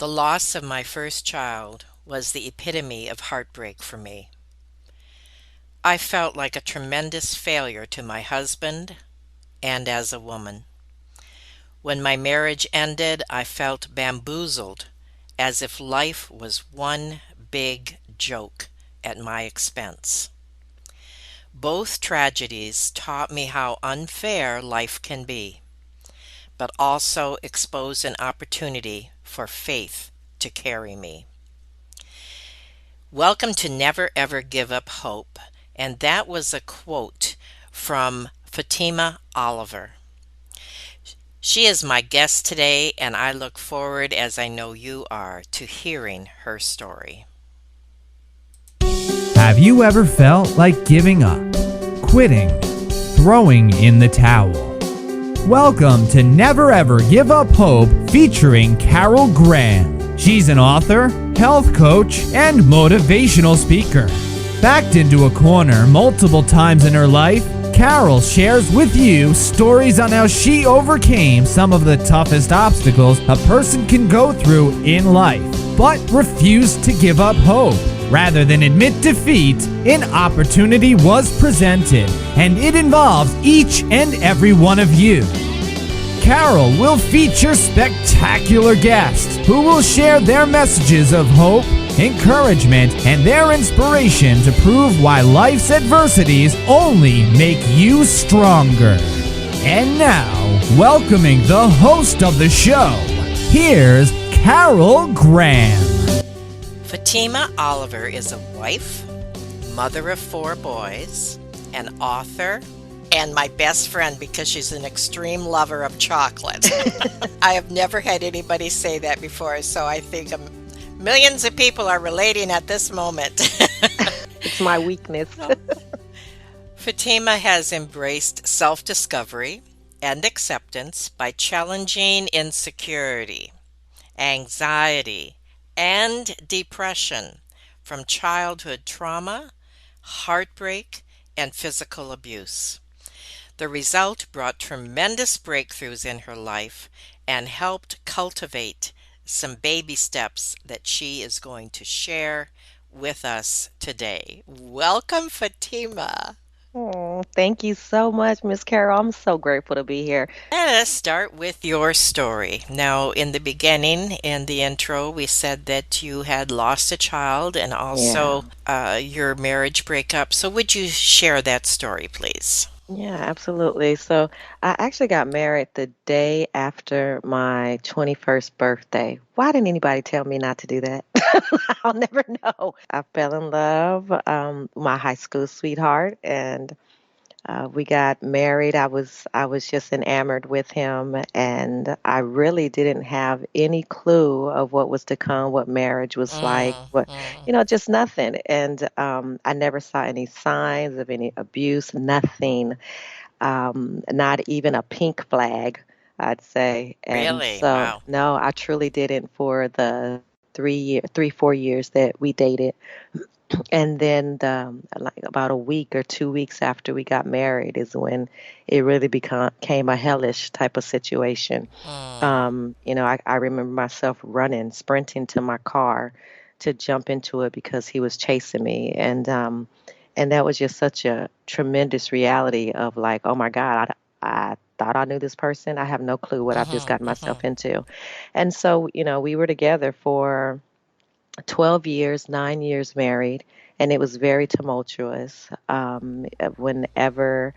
The loss of my first child was the epitome of heartbreak for me. I felt like a tremendous failure to my husband and as a woman. When my marriage ended, I felt bamboozled, as if life was one big joke at my expense. Both tragedies taught me how unfair life can be, but also exposed an opportunity for faith to carry me. Welcome to Never Ever Give Up Hope. And that was a quote from Fatima Oliver. She is my guest today, and I look forward, as I know you are, to hearing her story. Have you ever felt like giving up, quitting, throwing in the towel? Welcome to Never Ever Give Up Hope featuring Carol Graham. She's an author, health coach, and motivational speaker. Backed into a corner multiple times in her life, Carol shares with you stories on how she overcame some of the toughest obstacles a person can go through in life, but refused to give up hope. Rather than admit defeat, an opportunity was presented, and it involves each and every one of you. Carol will feature spectacular guests who will share their messages of hope, encouragement, and their inspiration to prove why life's adversities only make you stronger. And now, welcoming the host of the show, here's Carol Graham. Fatima Oliver is a wife, mother of 4 boys, an author, and my best friend because she's an extreme lover of chocolate. I have never had anybody say that before, so I think millions of people are relating at this moment. It's my weakness. Fatima has embraced self-discovery and acceptance by challenging insecurity, anxiety, and depression from childhood trauma, heartbreak, and physical abuse. The result brought tremendous breakthroughs in her life and helped cultivate some baby steps that she is going to share with us today. Welcome, Fatima. Oh, thank you so much, Miss Carol. I'm so grateful to be here. Let us start with your story. Now, in the beginning, in the intro, we said that you had lost a child and Yeah. also your marriage breakup. So, would you share that story, please? Yeah, absolutely. So I actually got married the day after my 21st birthday. Why didn't anybody tell me not to do that? I'll never know. I fell in love, my high school sweetheart, and we got married. I was just enamored with him, and I really didn't have any clue of what was to come, what marriage was like, Mm, what mm, just nothing. And I never saw any signs of any abuse, nothing, not even a pink flag, I'd say. And really? so, Wow. no, I truly didn't for the 4 years that we dated. And then like about a week or 2 weeks after we got married is when it really became a hellish type of situation. Mm, I remember myself running, sprinting to my car to jump into it because he was chasing me. And that was just such a tremendous reality of like, oh my God, I thought I knew this person. I have no clue what I've just mm-hmm, gotten mm-hmm. myself into. And so, we were together for 12 years, 9 years married, and it was very tumultuous. Whenever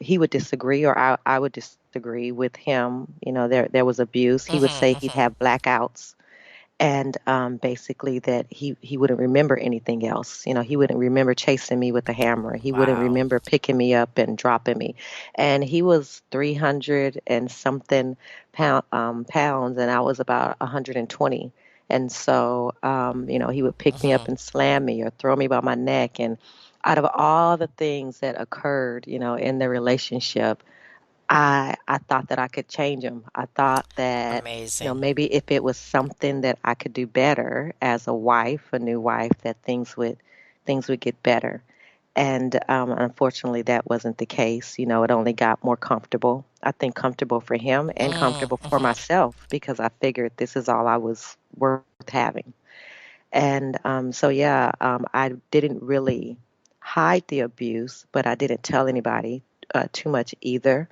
he would disagree or I would disagree with him, there was abuse. He would Mm-hmm, say he'd mm-hmm. have blackouts and basically that he wouldn't remember anything else. He wouldn't remember chasing me with a hammer. He wouldn't Wow. remember picking me up and dropping me. And he was 300 and something pounds, and I was about 120. And so, he would pick me up Mm-hmm. and slam me or throw me by my neck. And out of all the things that occurred, in the relationship, I thought that I could change him. I thought that, Amazing. maybe if it was something that I could do better as a wife, a new wife, that things would get better. And unfortunately, that wasn't the case. It only got more comfortable. I think comfortable for him and comfortable for Mm-hmm. myself because I figured this is all I was worth having. And so, yeah, I didn't really hide the abuse, but I didn't tell anybody too much either,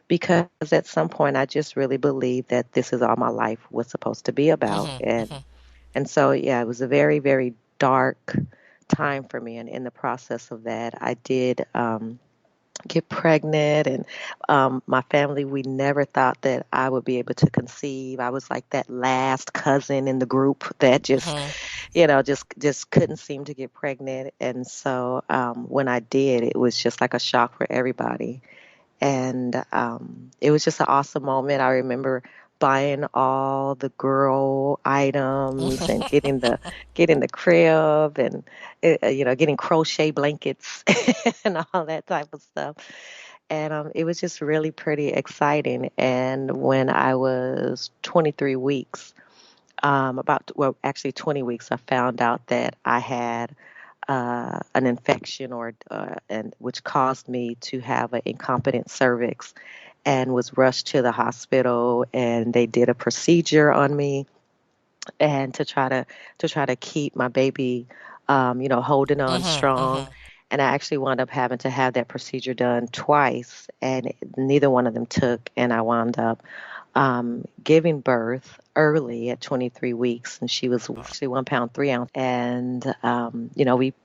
because at some point I just really believed that this is all my life was supposed to be about. Mhm. Mhm. And so, yeah, it was a very, very dark time for me. And in the process of that, I did get pregnant. And my family, we never thought that I would be able to conceive. I was like that last cousin in the group that just, Mhm. just couldn't seem to get pregnant. And so when I did, it was just like a shock for everybody. And it was just an awesome moment. I remember buying all the girl items and getting the crib and getting crochet blankets and all that type of stuff. And it was just really pretty exciting. And when I was 23 weeks, actually 20 weeks, I found out that I had an infection, and which caused me to have an incompetent cervix, and was rushed to the hospital, and they did a procedure on me, and to try to keep my baby, holding on Mhm. strong. Mhm. And I actually wound up having to have that procedure done twice, and neither one of them took, and I wound up giving birth early at 23 weeks, and she was Wow. actually 1 pound 3 ounces. And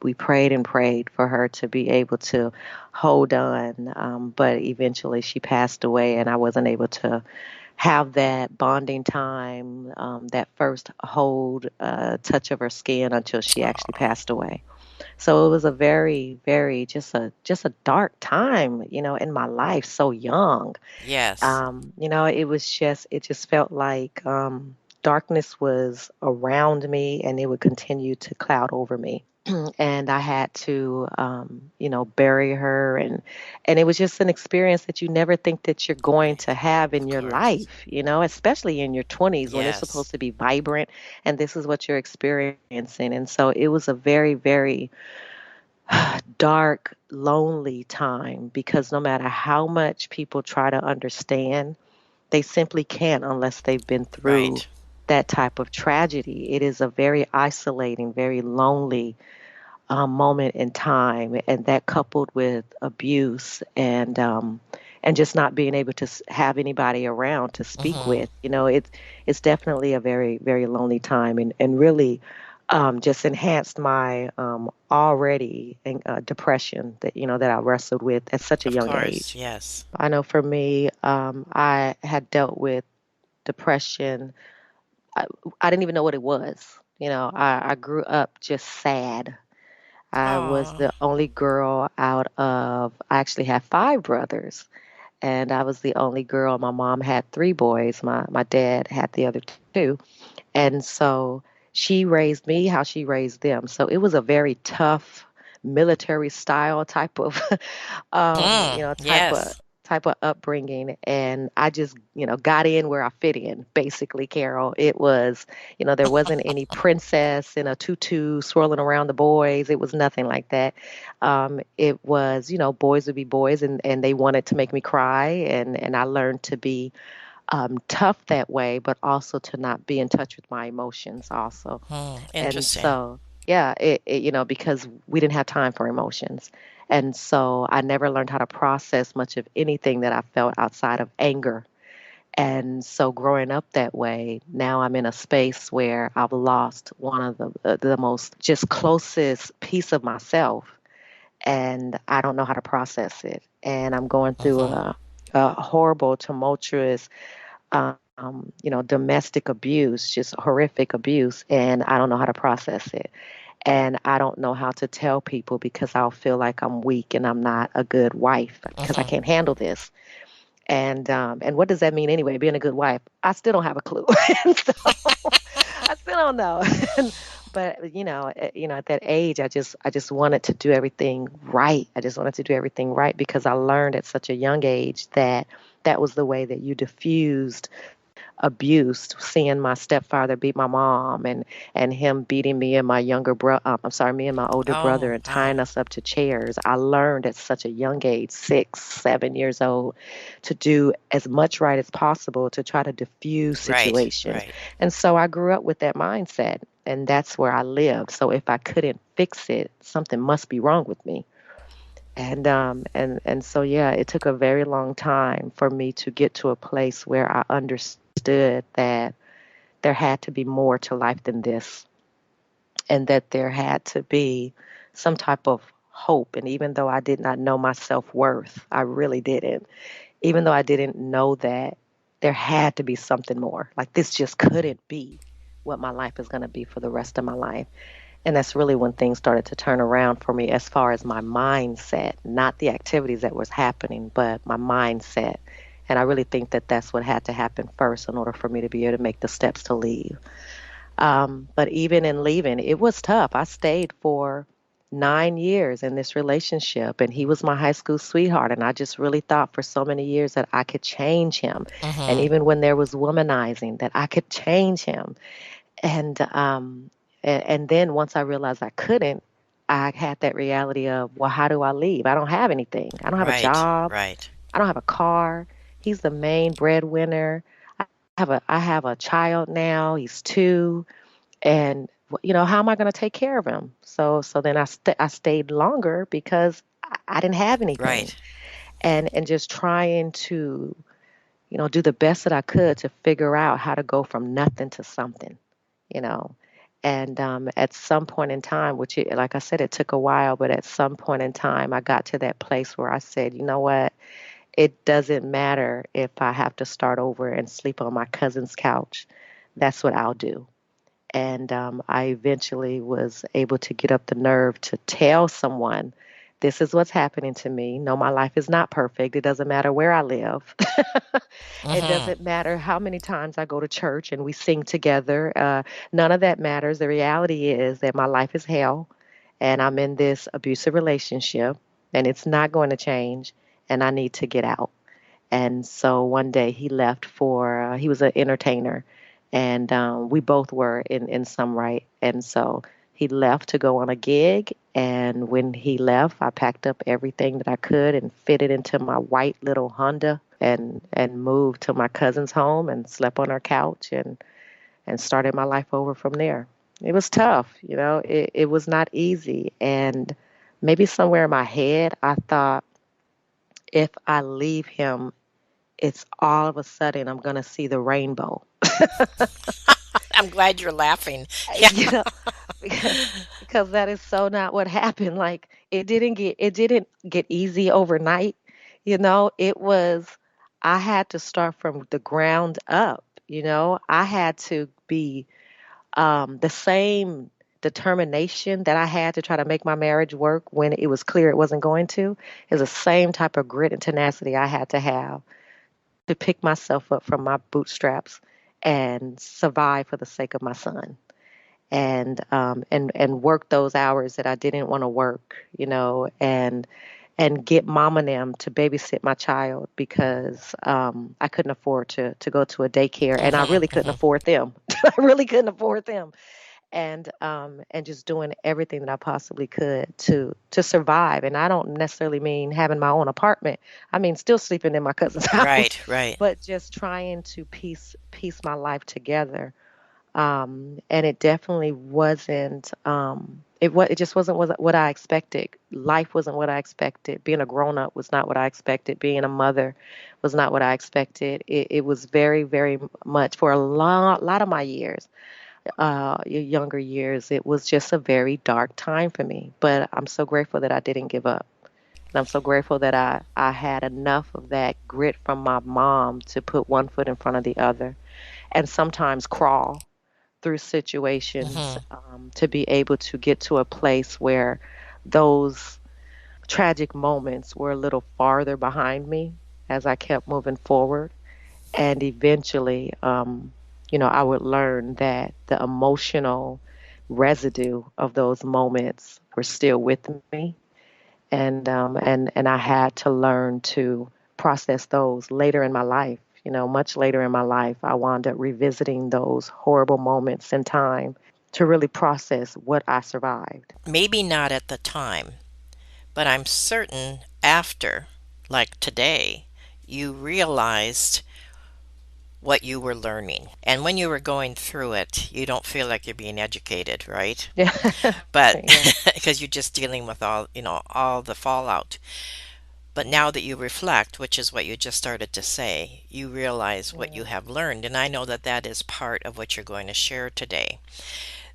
we prayed and prayed for her to be able to hold on, but eventually she passed away, and I wasn't able to have that bonding time, that first hold, touch of her skin until she actually Aw. passed away. So it was a very, very just a dark time, in my life, so young. Yes. It just felt like darkness was around me, and it would continue to cloud over me. And I had to, bury her, and it was just an experience that you never think that you're going Right. to have in Of your course. life, especially in your 20s when it's Yes. supposed to be vibrant, and this is what you're experiencing. And so it was a very, very dark, lonely time, because no matter how much people try to understand, they simply can't unless they've been through Right. that type of tragedy. It is a very isolating, very lonely moment in time, and that coupled with abuse, and just not being able to have anybody around to speak Mhm. with. It's definitely a very, very lonely time, and really just enhanced my already depression that I wrestled with at such a Of young course. age. Yes. I know for me, I had dealt with depression. I, I didn't even know what it was. I grew up just sad. I was Aw. the only girl out of, I actually had five brothers, and I was the only girl. My mom had three boys. My dad had the other two. And so she raised me how she raised them. So it was a very tough military style type of um, you Mm. know, type of Yes. type of upbringing. And I just, got in where I fit in, basically, Carol. It was, there wasn't any princess in a tutu swirling around the boys. It was nothing like that. It was, boys would be boys, and they wanted to make me cry, and I learned to be tough that way, but also to not be in touch with my emotions also. And Interesting. so, yeah, because we didn't have time for emotions. And so I never learned how to process much of anything that I felt outside of anger. And so growing up that way, now I'm in a space where I've lost one of the most just closest piece of myself, and I don't know how to process it. And I'm going through Mhm. a horrible, tumultuous domestic abuse, just horrific abuse, and I don't know how to process it. And I don't know how to tell people, because I'll feel like I'm weak and I'm not a good wife because I Mhm. can't handle this. And what does that mean anyway? Being a good wife, I still don't have a clue. And so I still don't know. But at that age, I just wanted to do everything right. I just wanted to do everything right, because I learned at such a young age that that was the way that you diffused abused, seeing my stepfather beat my mom, and him beating me and my younger brother. I'm sorry, me and my older brother, Oh, and wow. tying us up to chairs. I learned at such a young age, 6, 7 years old, to do as much right as possible to try to diffuse Right, situations. right. And so I grew up with that mindset, and that's where I lived. So if I couldn't fix it, something must be wrong with me. And so yeah, it took a very long time for me to get to a place where I understood that there had to be more to life than this, and that there had to be some type of hope. And even though I did not know my self-worth, I really didn't. Even though I didn't know that, there had to be something more. Like, this just couldn't be what my life is going to be for the rest of my life. And that's really when things started to turn around for me as far as my mindset, not the activities that was happening, but my mindset. And I really think that that's what had to happen first in order for me to be able to make the steps to leave. But even in leaving, it was tough. I stayed for 9 years in this relationship, and he was my high school sweetheart. And I just really thought for so many years that I could change him. And Mm-hmm. even when there was womanizing, that I could change him. And and then once I realized I couldn't, I had that reality of, well, how do I leave? I don't have anything. I don't have a Right, job. right. I don't have a car. He's the main breadwinner. I have a child now. He's 2, and how am I going to take care of him? So then I stayed longer because I didn't have anything, Right. and just trying to do the best that I could to figure out how to go from nothing to something you know. And at some point in time, like I said, it took a while, but at some point in time, I got to that place where I said, you know what? It doesn't matter if I have to start over and sleep on my cousin's couch. That's what I'll do. And I eventually was able to get up the nerve to tell someone, this is what's happening to me. No, my life is not perfect. It doesn't matter where I live. It Mm-hmm. doesn't matter how many times I go to church and we sing together. None of that matters. The reality is that my life is hell, and I'm in this abusive relationship, and it's not going to change, and I need to get out. And so one day he left he was an entertainer, and we both were in some right. And so he left to go on a gig. And when he left, I packed up everything that I could and fit it into my white little Honda, and moved to my cousin's home and slept on her couch, and started my life over from there. It was tough, it was not easy. And maybe somewhere in my head, I thought, if I leave him, it's all of a sudden I'm going to see the rainbow. I'm glad you're laughing. Yeah. you know, because, because that is so not what happened. Like, it didn't get easy overnight. It was, I had to start from the ground up. I had to be the same determination that I had to try to make my marriage work when it was clear it wasn't going to, is the same type of grit and tenacity I had to have to pick myself up from my bootstraps and survive for the sake of my son, and work those hours that I didn't want to work, and get mom and them to babysit my child because I couldn't afford to go to a daycare, and I Mm-hmm. really couldn't Mm-hmm. afford them. I really couldn't afford them, and just doing everything that I possibly could to survive. And I don't necessarily mean having my own apartment. I mean still sleeping in my cousin's house, Right, right. but just trying to piece my life together. And it definitely wasn't. It just wasn't what I expected. Life wasn't what I expected. Being a grown up was not what I expected. Being a mother was not what I expected. It was very, very much for a lot of my years, your younger years. It was just a very dark time for me. But I'm so grateful that I didn't give up. And I'm so grateful that I had enough of that grit from my mom to put one foot in front of the other, and sometimes crawl through situations, Mm-hmm. to be able to get to a place where those tragic moments were a little farther behind me as I kept moving forward. And eventually, I would learn that the emotional residue of those moments were still with me, and I had to learn to process those later in my life. much later in my life, I wound up revisiting those horrible moments in time to really process what I survived. Maybe not at the time, but I'm certain after, like today, you realized what you were learning. And when you were going through it, you don't feel like you're being educated, right? Yeah. But Yeah. because you're just dealing with all the fallout. But now that you reflect, which is what you just started to say, you realize what you Yeah. have learned. And I know that that is part of what you're going to share today.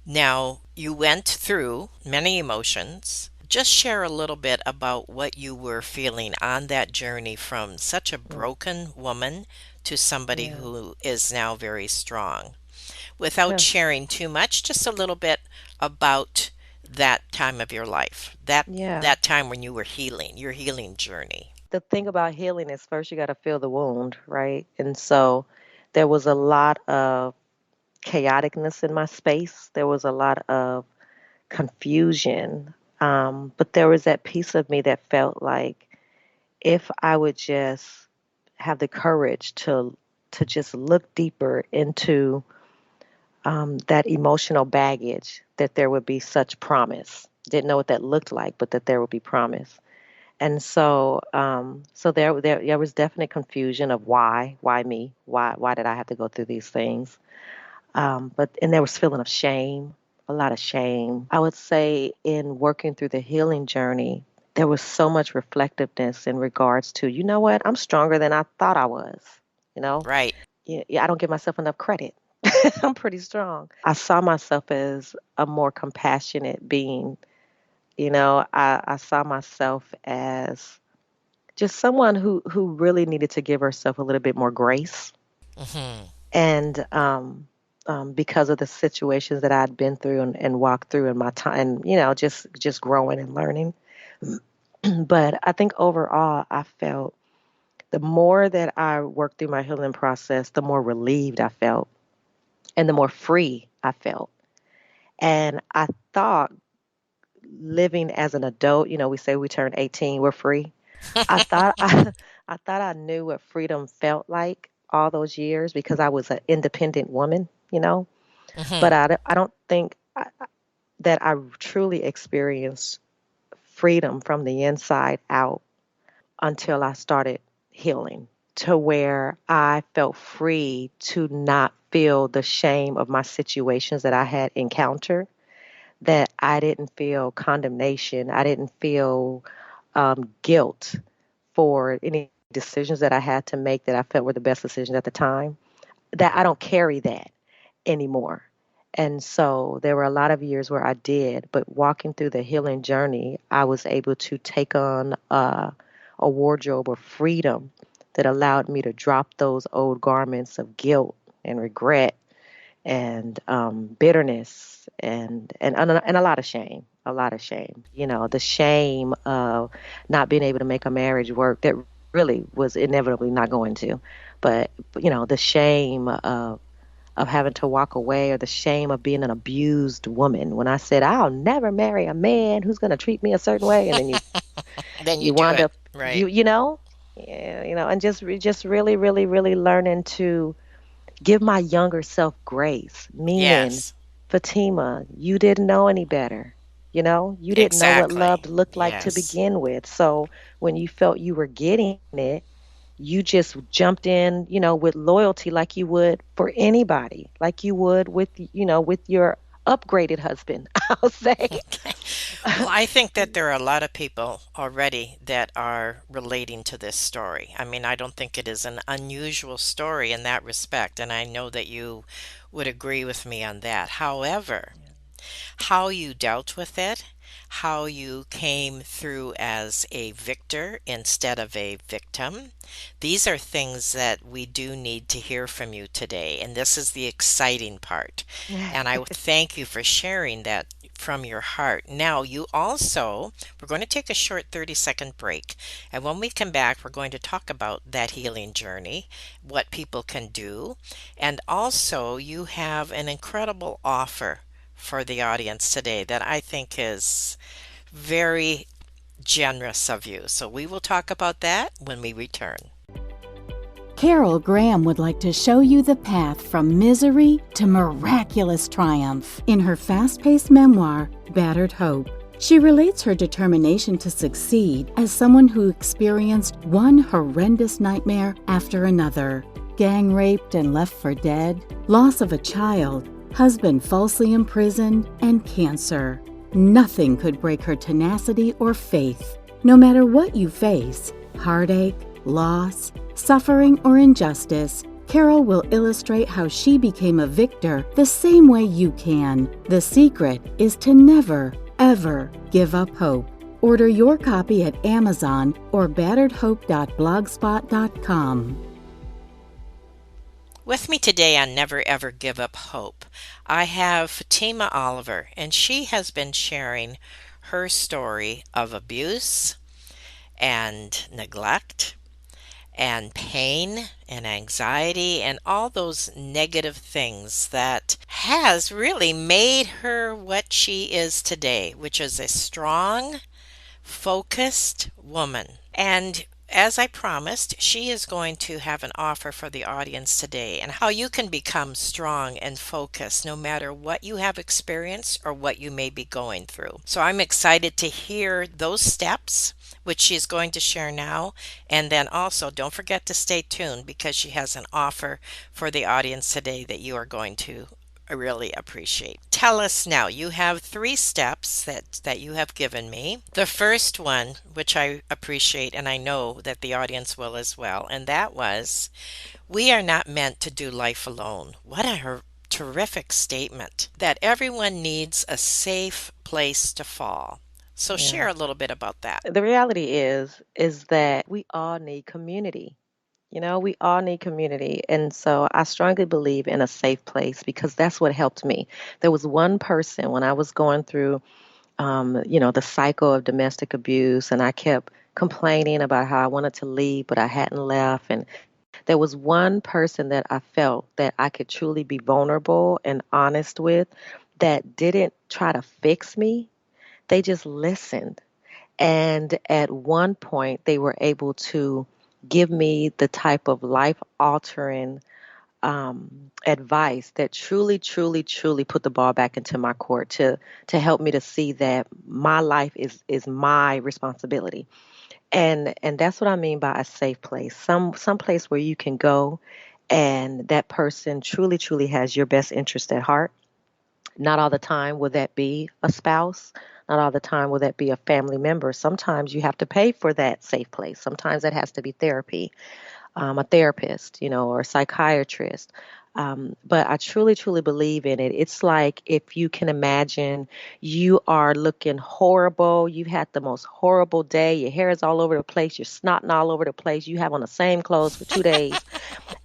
Now, you went through many emotions. Just share a little bit about what you were feeling on that journey from such a Mm. broken woman to somebody Yeah. who is now very strong. Without Huh. sharing too much, just a little bit about that time of your life. That Yeah. that time when you were healing, your healing journey. The thing about healing is first you got to feel the wound, right? And so there was a lot of chaoticness in my space. There was a lot of confusion. But there was that piece of me that felt like if I would just have the courage to just look deeper into that emotional baggage, that there would be such promise. Didn't know what that looked like, but that there would be promise. And so there was definite confusion of why me, why did I have to go through these things? But and there was feeling of shame, a lot of shame. I would say in working through the healing journey, there was so much reflectiveness in regards to, you know what, I'm stronger than I thought I was. You know, Right. yeah, yeah, I don't give myself enough credit. I'm pretty strong. I saw myself as a more compassionate being. I saw myself as just someone who really needed to give herself a little bit more grace. Hmm. And because of the situations that I'd been through and walked through in my time, just growing and learning. But I think overall, I felt the more that I worked through my healing process, the more relieved I felt and the more free I felt. And I thought living as an adult, we say we turn 18, we're free. I thought I thought I knew what freedom felt like all those years because I was an independent woman. But Hmm. I don't think that I truly experienced freedom from the inside out until I started healing, to where I felt free to not feel the shame of my situations that I had encountered, that I didn't feel condemnation, I didn't feel guilt for any decisions that I had to make that I felt were the best decisions at the time, that I don't carry that anymore. And so there were a lot of years where I did, but walking through the healing journey, I was able to take on a wardrobe of freedom that allowed me to drop those old garments of guilt and regret and bitterness and a lot of shame, a lot of shame. The shame of not being able to make a marriage work that really was inevitably not going to, but the shame of having to walk away, or the shame of being an abused woman. When I said I'll never marry a man who's going to treat me a certain way, and then you Then you you do wind it. up Right. yeah, and just really really really learning to give my younger self grace, meaning, Yes. Fatima, you didn't know any better. You didn't know what love Exactly. looked like to Yes. begin with. So when you felt you were getting it, you just jumped in, with loyalty like you would for anybody, like you would with your upgraded husband, I'll say. Well, I think that there are a lot of people already that are relating to this story. I mean, I don't think it is an unusual story in that respect, and I know that you would agree with me on that. However, how you dealt with it, how you came through as a victor instead of a victim. These are things that we do need to hear from you today, and this is the exciting part. And I thank you for sharing that from your heart. Now, we're going to take a short 30-second break. And when we come back, we're going to talk about that healing journey, what people can do. And also, you have an incredible offer for the audience today that I think is very generous of you. So we will talk about that when we return. Carol Graham would like to show you the path from misery to miraculous triumph in her fast-paced memoir, Battered Hope. She relates her determination to succeed as someone who experienced one horrendous nightmare after another. Gang raped and left for dead, loss of a child, husband falsely imprisoned, and cancer. Nothing could break her tenacity or faith. No matter what you face, heartache, loss, suffering, or injustice, Carol will illustrate how she became a victor the same way you can. The secret is to never, ever give up hope. Order your copy at Amazon or batteredhope.blogspot.com. With me today on Never Ever Give Up Hope, I have Fatima Oliver, and she has been sharing her story of abuse and neglect and pain and anxiety and all those negative things that has really made her what she is today, which is a strong, focused woman. And as I promised, she is going to have an offer for the audience today and how you can become strong and focused no matter what you have experienced or what you may be going through. So I'm excited to hear those steps, which she's going to share now. And then also, don't forget to stay tuned because she has an offer for the audience today that you are going to really appreciate. Tell us now, you have 3 steps that you have given me. The first one, which I appreciate and I know that the audience will as well, and that was, we are not meant to do life alone. What a terrific statement, that everyone needs a safe place to fall. So Yeah. share a little bit about that. The reality is that we all need community. We all need community. And so I strongly believe in a safe place because that's what helped me. There was one person when I was going through, the cycle of domestic abuse, and I kept complaining about how I wanted to leave, but I hadn't left. And there was one person that I felt that I could truly be vulnerable and honest with that didn't try to fix me. They just listened. And at one point, they were able to give me the type of life altering advice that truly, truly, truly put the ball back into my court to help me to see that my life is my responsibility. And that's what I mean by a safe place. Some place where you can go and that person truly, truly has your best interest at heart. Not all the time will that be a spouse. Not all the time will that be a family member. Sometimes you have to pay for that safe place. Sometimes that has to be therapy, a therapist, or a psychiatrist. But I truly, truly believe in it. It's like if you can imagine you are looking horrible, you've had the most horrible day, your hair is all over the place, you're snotting all over the place, you have on the same clothes for 2 days,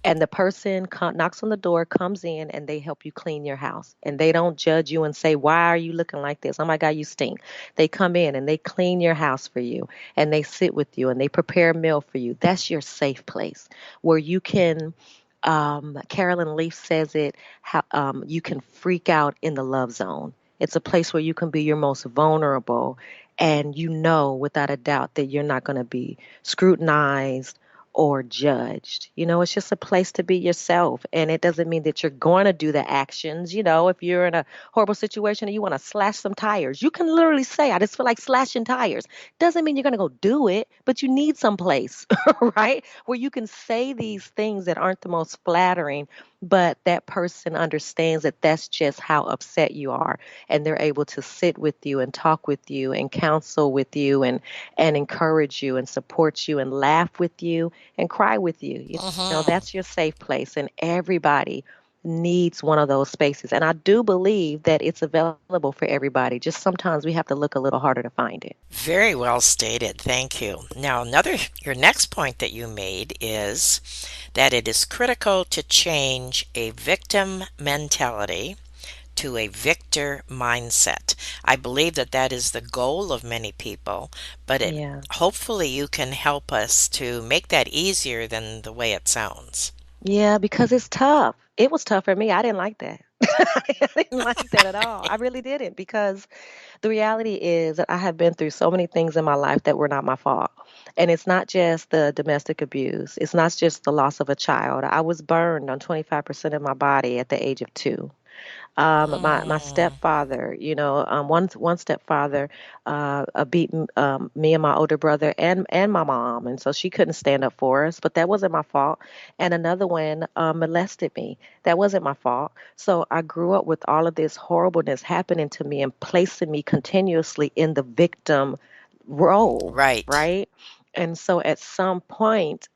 and the person knocks on the door, comes in, and they help you clean your house. And they don't judge you and say, "Why are you looking like this? Oh my God, you stink." They come in and they clean your house for you, and they sit with you and they prepare a meal for you. That's your safe place where you can. Carolyn Leaf says it, how you can freak out in the love zone. It's a place where you can be your most vulnerable, and you know without a doubt that you're not going to be scrutinized or judged. It's just a place to be yourself. And it doesn't mean that you're going to do the actions. If you're in a horrible situation and you want to slash some tires, you can literally say, "I just feel like slashing tires." Doesn't mean you're going to go do it, but you need some place, right? Where you can say these things that aren't the most flattering, but that person understands that that's just how upset you are. And they're able to sit with you and talk with you and counsel with you and encourage you and support you and laugh with you and cry with you. Mhm. That's your safe place. And everybody needs one of those spaces. And I do believe that it's available for everybody. Just sometimes we have to look a little harder to find it. Very well stated. Thank you. Now, your next point that you made is that it is critical to change a victim mentality to a victor mindset. I believe that that is the goal of many people, but Yeah. hopefully you can help us to make that easier than the way it sounds. Yeah, because it's tough. It was tough for me. I didn't like that. I didn't like that at all. I really didn't because the reality is that I have been through so many things in my life that were not my fault. And it's not just the domestic abuse, it's not just the loss of a child. I was burned on 25% of my body at the age of 2. My Mm, stepfather, one stepfather beat me and my older brother and my mom, and so she couldn't stand up for us. But that wasn't my fault. And another one molested me. That wasn't my fault. So I grew up with all of this horribleness happening to me and placing me continuously in the victim role, right. right? And so at some point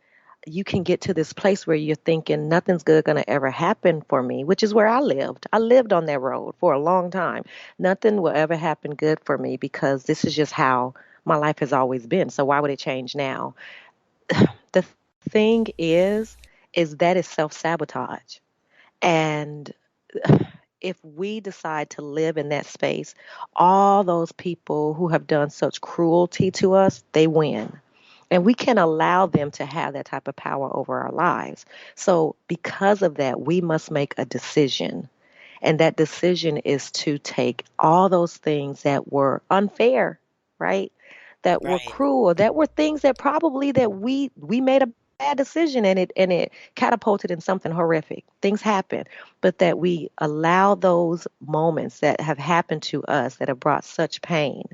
you can get to this place where you're thinking nothing's good going to ever happen for me, which is where I lived. I lived on that road for a long time. Nothing will ever happen good for me because this is just how my life has always been. So why would it change now? The thing is that is self-sabotage. And if we decide to live in that space, all those people who have done such cruelty to us, they win. And we can allow them to have that type of power over our lives. So, because of that, we must make a decision. And that decision is to take all those things that were unfair, right? That were Right. cruel, that were things that probably that we made a bad decision and it catapulted in something horrific. Things happen, but that we allow those moments that have happened to us that have brought such pain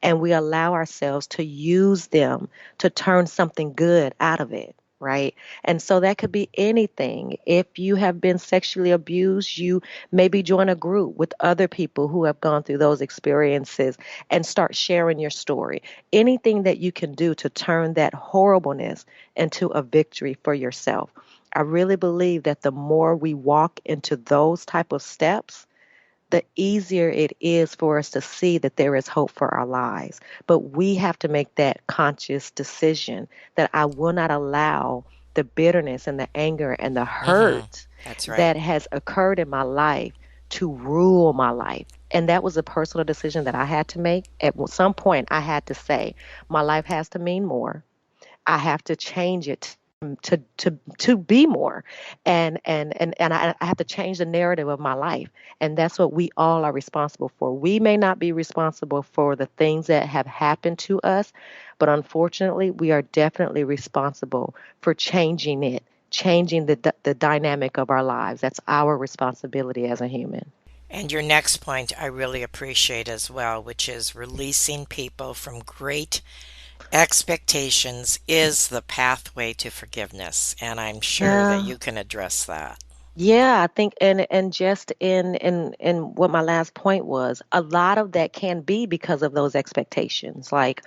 and we allow ourselves to use them to turn something good out of it. Right. And so that could be anything. If you have been sexually abused, you maybe join a group with other people who have gone through those experiences and start sharing your story. Anything that you can do to turn that horribleness into a victory for yourself. I really believe that the more we walk into those type of steps, the easier it is for us to see that there is hope for our lives. But we have to make that conscious decision that I will not allow the bitterness and the anger and the Hmm. hurt That's right. that has occurred in my life to rule my life. And that was a personal decision that I had to make. At some point, I had to say, my life has to mean more. I have to change it to be more, and I have to change the narrative of my life, and that's what we all are responsible for. We may not be responsible for the things that have happened to us, but unfortunately, we are definitely responsible for changing it, changing the dynamic of our lives. That's our responsibility as a human. And your next point I really appreciate as well, which is releasing people from great expectations is the pathway to forgiveness. And I'm sure that Yeah. you can address that. Yeah, I think and just in what my last point was, a lot of that can be because of those expectations. Like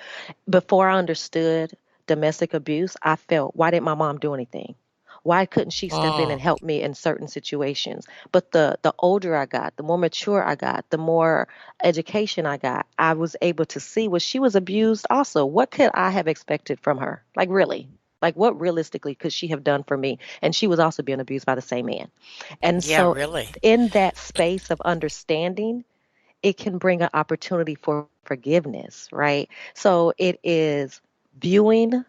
before I understood domestic abuse, I felt, why didn't my mom do anything? Why couldn't she step in Mm, and help me in certain situations? But the older I got, the more mature I got, the more education I got, I was able to see, well, she was abused also. What could I have expected from her? Like really? Like what realistically could she have done for me? And she was also being abused by the same man. And yeah, so really. in that space of understanding, it can bring an opportunity for forgiveness, right? So it is viewing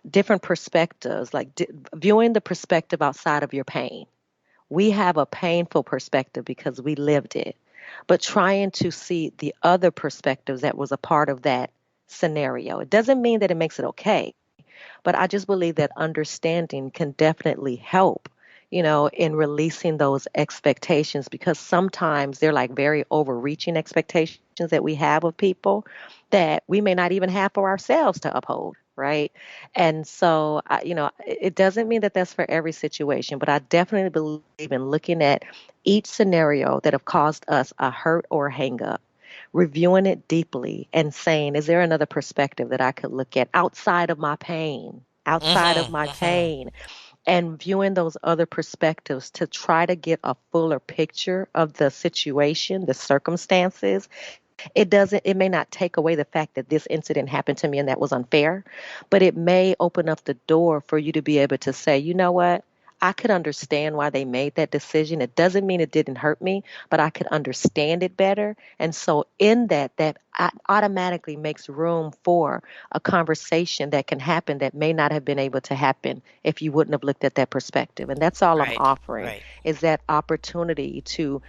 different perspectives, like viewing the perspective outside of your pain. We have a painful perspective because we lived it, but trying to see the other perspectives that was a part of that scenario. It doesn't mean that it makes it okay, but I just believe that understanding can definitely help, in releasing those expectations because sometimes they're like very overreaching expectations that we have of people that we may not even have for ourselves to uphold. Right. And so, it doesn't mean that that's for every situation, but I definitely believe in looking at each scenario that have caused us a hurt or a hang up, reviewing it deeply and saying, is there another perspective that I could look at outside of my pain? Outside of Hmm. my Hmm. pain, and viewing those other perspectives to try to get a fuller picture of the situation, the circumstances. It may not take away the fact that this incident happened to me and that was unfair, but it may open up the door for you to be able to say, you know what? I could understand why they made that decision. It doesn't mean it didn't hurt me, but I could understand it better. And so, in that automatically makes room for a conversation that can happen that may not have been able to happen if you wouldn't have looked at that perspective. And that's all I'm Right, offering right. is that opportunity to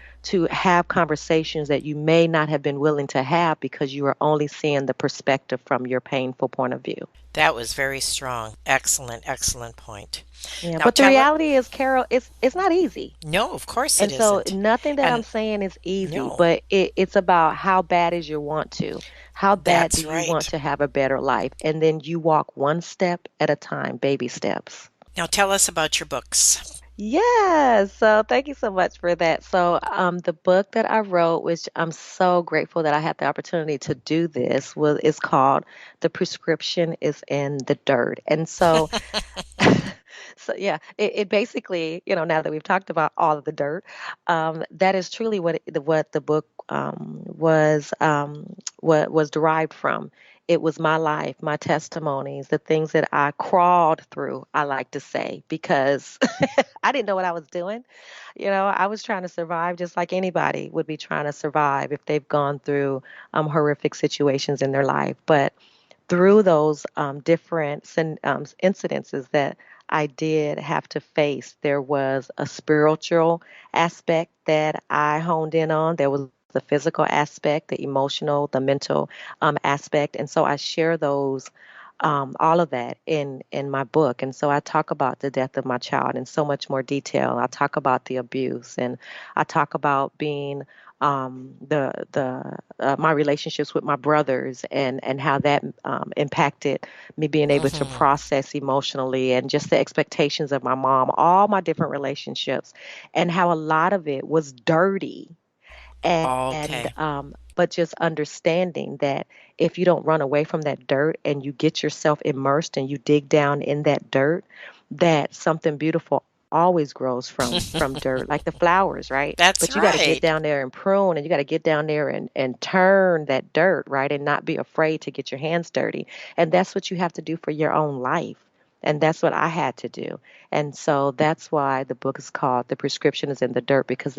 have conversations that you may not have been willing to have because you are only seeing the perspective from your painful point of view. That was very strong. Excellent, excellent point. Yeah, Now but the tell it. reality is, Carol, it's not easy. No, of course it And so isn't. nothing that I'm And saying is easy, no, but it's about how bad is your want to. How bad do that's you want right. to have a better life? And then you walk one step at a time, baby steps. Now tell us about your books. Yes. So thank you so much for that. So the book that I wrote, which I'm so grateful that I had the opportunity to do this, was is called The Prescription is in the Dirt. And so so yeah, it basically, now that we've talked about all of the dirt, that is truly what the book what was derived from. It was my life, my testimonies, the things that I crawled through, I like to say, because I didn't know what I was doing. I was trying to survive just like anybody would be trying to survive if they've gone through horrific situations in their life. But through those different incidences that I did have to face, there was a spiritual aspect that I honed in on. There was the physical aspect, the emotional, the mental aspect. And so I share those. All of that in my book. And so I talk about the death of my child in so much more detail. I talk about the abuse, and I talk about being the my relationships with my brothers, and how that impacted me being able to Hmm. process emotionally, and just the expectations of my mom, all my different relationships, and how a lot of it was dirty. And Okay. but just understanding that if you don't run away from that dirt and you get yourself immersed and you dig down in that dirt, that something beautiful always grows from dirt, like the flowers, right? That's But you got to get right. down there and prune, and you got to get down there and turn that dirt, right? And not be afraid to get your hands dirty. And that's what you have to do for your own life. And that's what I had to do. And so that's why the book is called The Prescription is in the Dirt, because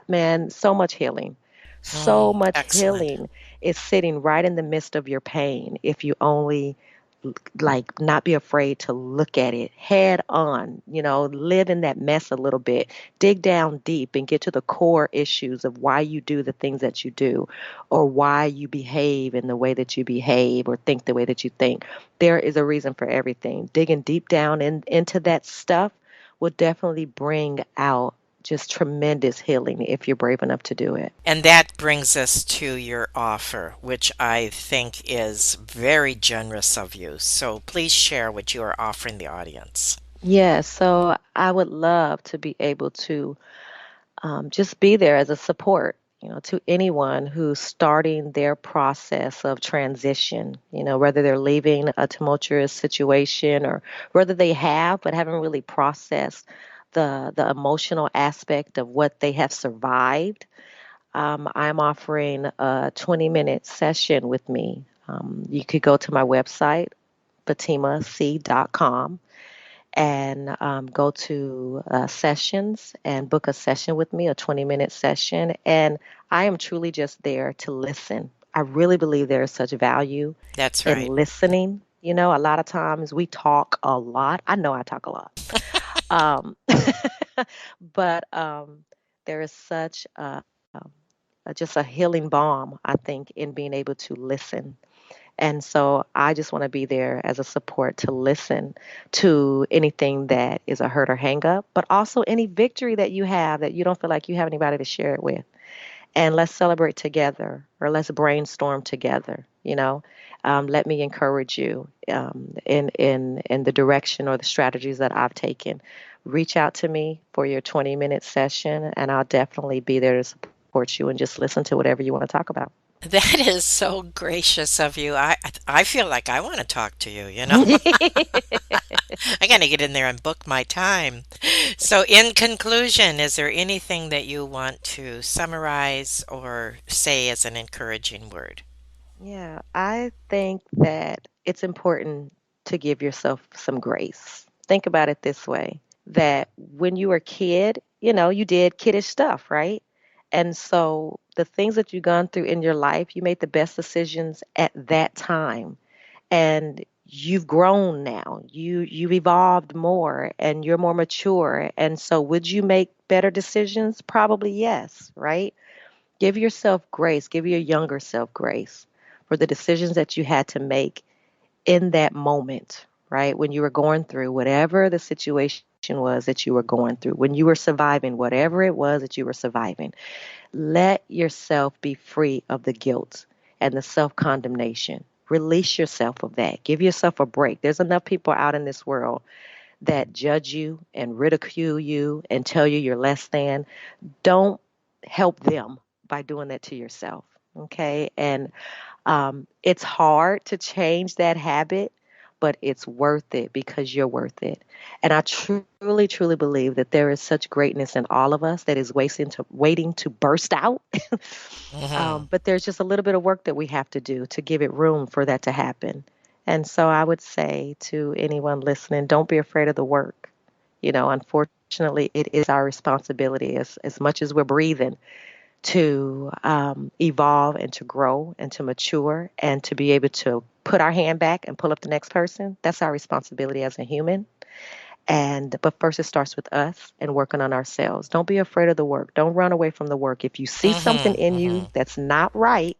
man, so much healing. So much Excellent. healing is sitting right in the midst of your pain if you only like not be afraid to look at it head on, live in that mess a little bit, dig down deep and get to the core issues of why you do the things that you do, or why you behave in the way that you behave or think the way that you think. There is a reason for everything. Digging deep down into that stuff will definitely bring out just tremendous healing if you're brave enough to do it. And that brings us to your offer, which I think is very generous of you. So please share what you are offering the audience. Yeah, so I would love to be able to just be there as a support, to anyone who's starting their process of transition, whether they're leaving a tumultuous situation, or whether they have but haven't really processed the emotional aspect of what they have survived. I'm offering a 20-minute session with me. You could go to my website, fatimac.com, and go to sessions and book a session with me, a 20-minute session. And I am truly just there to listen. I really believe there is such value That's in right. listening. A lot of times we talk a lot. I know I talk a lot. Um, but there is such just a healing balm, I think, in being able to listen. And so I just want to be there as a support to listen to anything that is a hurt or hang up, but also any victory that you have that you don't feel like you have anybody to share it with. And let's celebrate together, or let's brainstorm together. Let me encourage you in the direction or the strategies that I've taken. Reach out to me for your 20-minute session, and I'll definitely be there to support you and just listen to whatever you want to talk about. That is so gracious of you. I feel like I want to talk to you, you know. I got to get in there and book my time. So in conclusion, is there anything that you want to summarize or say as an encouraging word? Yeah, I think that it's important to give yourself some grace. Think about it this way, that when you were a kid, you did kiddish stuff, right? And so the things that you've gone through in your life, you made the best decisions at that time. And you've grown now. You've evolved more and you're more mature. And so would you make better decisions? Probably yes, right? Give yourself grace, give your younger self grace for the decisions that you had to make in that moment, right? When you were going through whatever the situation was that you were going through, when you were surviving whatever it was that you were surviving, let yourself be free of the guilt and the self condemnation. Release yourself of that. Give yourself a break. There's enough people out in this world that judge you and ridicule you and tell you you're less than. Don't help them by doing that to yourself. Okay. And it's hard to change that habit, but it's worth it because you're worth it. And I truly, truly believe that there is such greatness in all of us that is waiting to burst out. Hmm. But there's just a little bit of work that we have to do to give it room for that to happen. And so I would say to anyone listening, don't be afraid of the work. Unfortunately, it is our responsibility as much as we're breathing to evolve and to grow and to mature and to be able to put our hand back and pull up the next person. That's our responsibility as a human. But first it starts with us and working on ourselves. Don't be afraid of the work. Don't run away from the work. If you see something Hmm. in Hmm. you that's not right,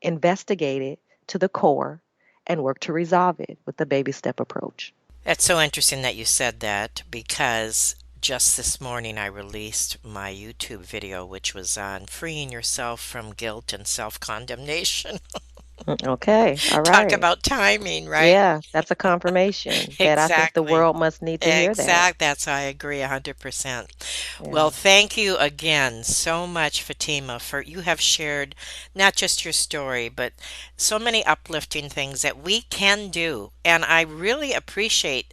investigate it to the core and work to resolve it with the baby step approach. That's so interesting that you said that because just this morning I released my YouTube video, which was on freeing yourself from guilt and self condemnation. Okay. All Talk right. about timing, right? Yeah, that's a confirmation that I think the Exactly. world must need to hear that. I agree 100%. Well, Yeah. thank you again so much, Fatima, for you have shared not just your story, but so many uplifting things that we can do. And I really appreciate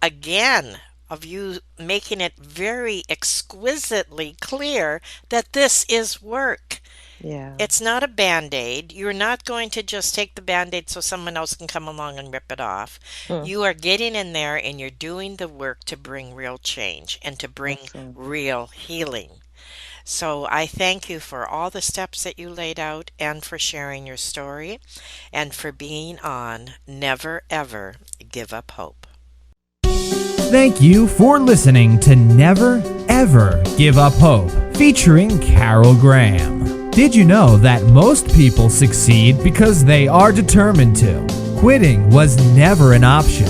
again of you making it very exquisitely clear that this is work. Yeah. It's not a band-aid. You're not going to just take the band-aid so someone else can come along and rip it off. Mm, You are getting in there and you're doing the work to bring real change and to bring absolutely. real healing. So I thank you for all the steps that you laid out and for sharing your story and for being on Never Ever Give Up Hope. Thank you for listening to Never Ever Give Up Hope, featuring Carol Graham. Did you know that most people succeed because they are determined to? Quitting was never an option.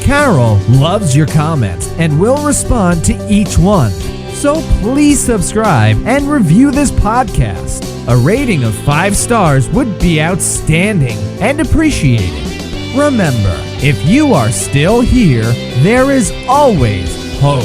Carol loves your comments and will respond to each one. So please subscribe and review this podcast. A rating of 5 stars would be outstanding and appreciated. Remember, if you are still here, there is always hope.